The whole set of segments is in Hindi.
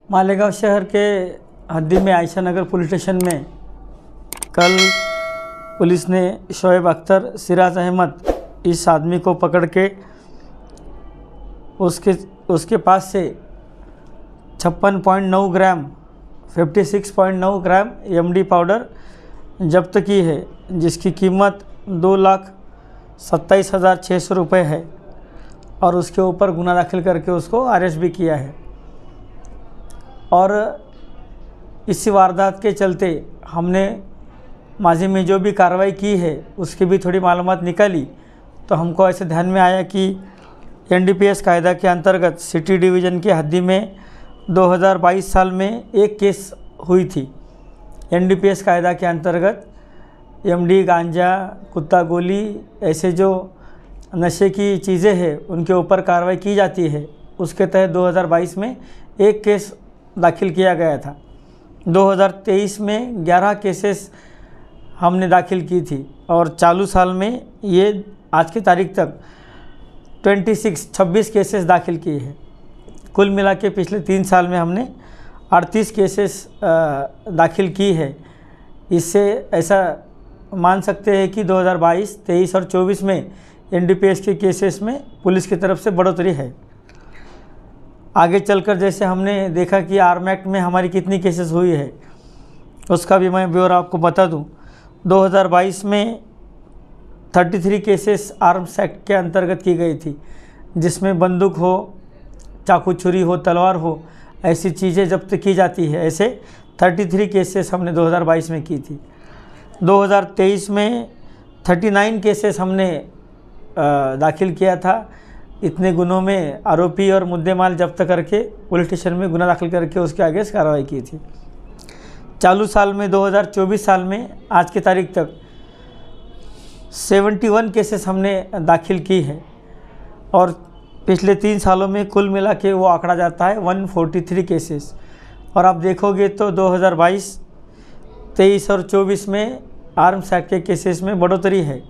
मालेगांव शहर के हद्दी में आयशा नगर पुलिस स्टेशन में कल पुलिस ने शोएब अख्तर सिराज अहमद इस आदमी को पकड़ के उसके पास से 56.9 ग्राम 56.9 ग्राम एमडी पाउडर जब्त की है, जिसकी कीमत 2,27,600 रुपये है और उसके ऊपर गुना दाखिल करके उसको अरेस्ट भी किया है। और इसी वारदात के चलते हमने माजी में जो भी कार्रवाई की है उसकी भी थोड़ी मालूमात निकाली, तो हमको ऐसे ध्यान में आया कि एनडीपीएस कायदा के अंतर्गत सिटी डिवीज़न की हद्दी में 2022 साल में एक केस हुई थी। एनडीपीएस कायदा के अंतर्गत एमडी, गांजा, कुत्ता गोली ऐसे जो नशे की चीज़ें हैं उनके ऊपर कार्रवाई की जाती है। उसके तहत 2022 में एक केस दाखिल किया गया था। 2023 में 11 केसेस हमने दाखिल की थी और चालू साल में ये आज की तारीख तक 26 केसेस दाखिल किए हैं। कुल मिला के पिछले 3 साल में हमने 38 केसेस दाखिल की है। इससे ऐसा मान सकते हैं कि 2022, 23 और 24 में एनडीपीएस के केसेस में पुलिस की तरफ से बढ़ोतरी है। आगे चलकर जैसे हमने देखा कि आर्म एक्ट में हमारी कितनी केसेस हुई है उसका भी मैं ब्यौरा आपको बता दूं। 2022 में 33 केसेस आर्म्स एक्ट के अंतर्गत की गई थी, जिसमें बंदूक हो, चाकू छुरी हो, तलवार हो, ऐसी चीज़ें जब्त की जाती है। ऐसे 33 केसेस हमने 2022 में की थी। 2023 में 39 केसेस हमने दाखिल किया था। इतने गुनों में आरोपी और मुद्देमाल जब्त करके पुलिस स्टेशन में गुना दाखिल करके उसके आगे कार्रवाई की थी। चालू साल में 2024 साल में आज की तारीख तक 71 केसेस हमने दाखिल की है और पिछले 3 सालों में कुल मिला के वो आंकड़ा जाता है 143 केसेस। और आप देखोगे तो 2022, 23 और 24 में आर्म्स एक्ट के केसेस में बढ़ोतरी है।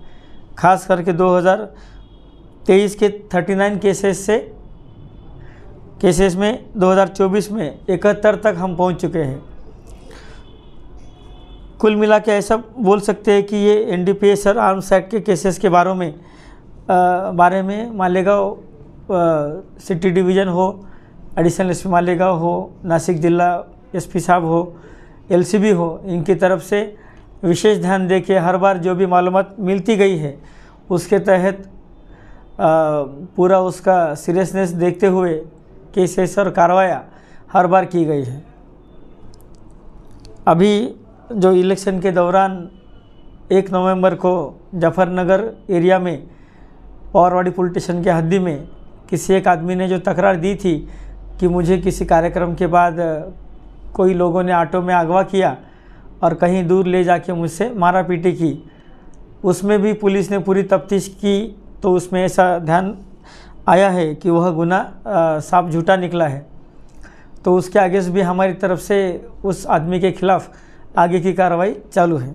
खास करके 2023 के 39 केसेस में 2024 में 71 तक हम पहुंच चुके हैं। कुल मिला के ऐसा बोल सकते हैं कि ये एनडीपीएस और आर्म्स एक्ट के केसेस के बारे में मालेगांव सिटी डिवीज़न हो, एडिशनल एसपी मालेगांव हो, नासिक जिला एसपी साहब हो, एलसीबी हो, इनकी तरफ से विशेष ध्यान दे के हर बार जो भी मालूमात मिलती गई है उसके तहत पूरा उसका सीरियसनेस देखते हुए केसेस और कार्रवाइयाँ हर बार की गई है। अभी जो इलेक्शन के दौरान 1 नवंबर को जफरनगर एरिया में पवारवाड़ी पुलिस स्टेशन के हद्दी में किसी एक आदमी ने जो तकरार दी थी कि मुझे किसी कार्यक्रम के बाद कोई लोगों ने ऑटो में अगवा किया और कहीं दूर ले जाके मुझसे मारा पीटी की, उसमें भी पुलिस ने पूरी तफ्तीश की तो उसमें ऐसा ध्यान आया है कि वह गुना साफ झूठा निकला है। तो उसके आगे से भी हमारी तरफ से उस आदमी के खिलाफ़ आगे की कार्रवाई चालू है।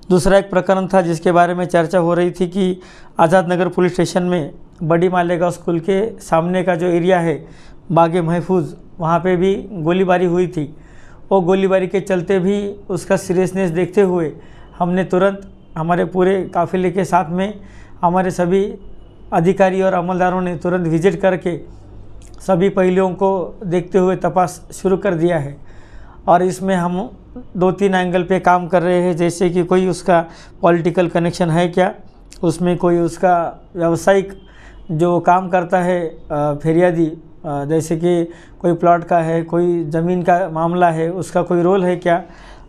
दूसरा एक प्रकरण था जिसके बारे में चर्चा हो रही थी कि आज़ाद नगर पुलिस स्टेशन में बड़ी मालेगांव स्कूल के सामने का जो एरिया है बागे महफूज, वहाँ पे भी गोलीबारी हुई थी। वो गोलीबारी के चलते भी उसका सीरियसनेस देखते हुए हमने तुरंत हमारे पूरे काफ़िले के साथ में हमारे सभी अधिकारी और अमलदारों ने तुरंत विजिट करके सभी पहलुओं को देखते हुए तपास शुरू कर दिया है। और इसमें हम 2-3 एंगल पे काम कर रहे हैं, जैसे कि कोई उसका पॉलिटिकल कनेक्शन है क्या, उसमें कोई उसका व्यावसायिक जो काम करता है फिरियादी, जैसे कि कोई प्लॉट का है, कोई ज़मीन का मामला है, उसका कोई रोल है क्या,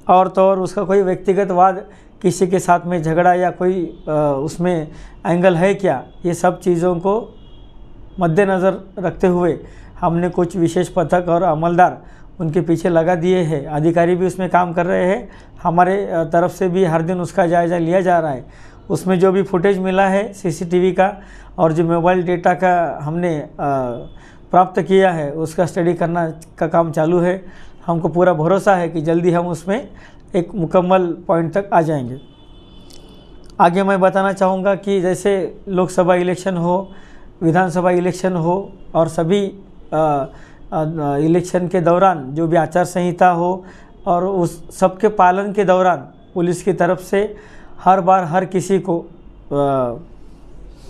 और तो और उसका कोई व्यक्तिगत वाद किसी के साथ में झगड़ा या कोई उसमें एंगल है क्या, ये सब चीज़ों को मद्देनज़र रखते हुए हमने कुछ विशेष पथक और अमलदार उनके पीछे लगा दिए हैं। अधिकारी भी उसमें काम कर रहे हैं, हमारे तरफ से भी हर दिन उसका जायज़ा लिया जा रहा है। उसमें जो भी फुटेज मिला है सीसीटीवी का और जो मोबाइल डेटा का हमने प्राप्त किया है उसका स्टडी करना का काम चालू है। हमको पूरा भरोसा है कि जल्दी हम उसमें एक मुकम्मल पॉइंट तक आ जाएंगे। आगे मैं बताना चाहूँगा कि जैसे लोकसभा इलेक्शन हो, विधानसभा इलेक्शन हो और सभी इलेक्शन के दौरान जो भी आचार संहिता हो और उस सबके पालन के दौरान पुलिस की तरफ से हर बार हर किसी को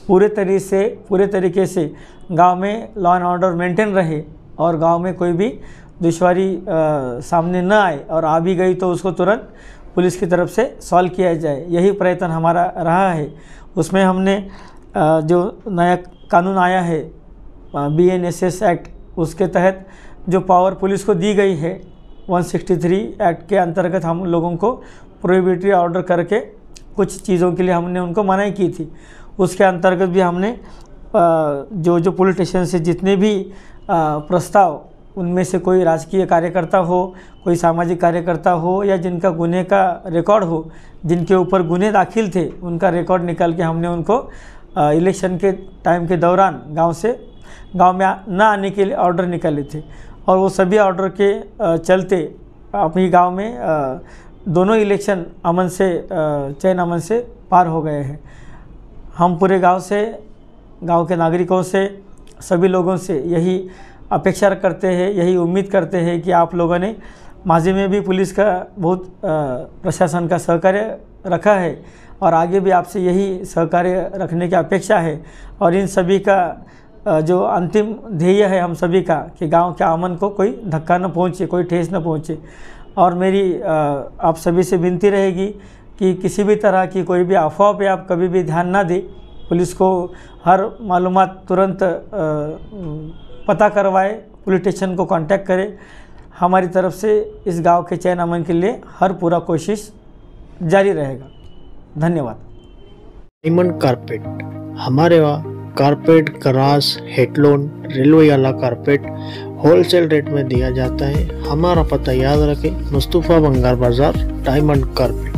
पूरे तरीके से गांव में लॉ एंड ऑर्डर मेंटेन रहे और गांव में कोई भी दुश्वारी सामने न आए और आ भी गई तो उसको तुरंत पुलिस की तरफ से सॉल्व किया जाए, यही प्रयत्न हमारा रहा है। उसमें हमने जो नया कानून आया है BNSS एक्ट, उसके तहत जो पावर पुलिस को दी गई है 163 एक्ट के अंतर्गत हम लोगों को प्रोहिबिटरी ऑर्डर करके कुछ चीज़ों के लिए हमने उनको मनाही की थी। उसके अंतर्गत भी हमने जो पुलिस स्टेशन से जितने भी प्रस्ताव, उनमें से कोई राजकीय कार्यकर्ता हो, कोई सामाजिक कार्यकर्ता हो या जिनका गुने का रिकॉर्ड हो, जिनके ऊपर गुने दाखिल थे, उनका रिकॉर्ड निकाल के हमने उनको इलेक्शन के टाइम के दौरान गांव में न आने के लिए ऑर्डर निकाले थे और वो सभी ऑर्डर के चलते अपनी गांव में दोनों इलेक्शन अमन से चैन अमन से पार हो गए हैं। हम पूरे गांव के नागरिकों से, सभी लोगों से यही अपेक्षा करते हैं, यही उम्मीद करते हैं कि आप लोगों ने माजी में भी पुलिस का बहुत प्रशासन का सहकार्य रखा है और आगे भी आपसे यही सहकार्य रखने की अपेक्षा है। और इन सभी का जो अंतिम ध्येय है हम सभी का कि गांव के अमन को कोई धक्का न पहुंचे, कोई ठेस न पहुंचे। और मेरी आप सभी से विनती रहेगी कि किसी भी तरह की कोई भी अफवाह पे आप कभी भी ध्यान ना दें। पुलिस को हर मालूमात तुरंत पता करवाए, पुलिस स्टेशन को कांटेक्ट करें। हमारी तरफ से इस गांव के चैन अमन के लिए हर पूरा कोशिश जारी रहेगा। धन्यवाद। डायमंड कारपेट, हमारे वहाँ कारपेट, ग्रास, हेडलोन, रेलवे वाला कारपेट होलसेल रेट में दिया जाता है। हमारा पता याद रखें, मुस्तफ़ा बंगार बाजार, डायमंड कारपेट।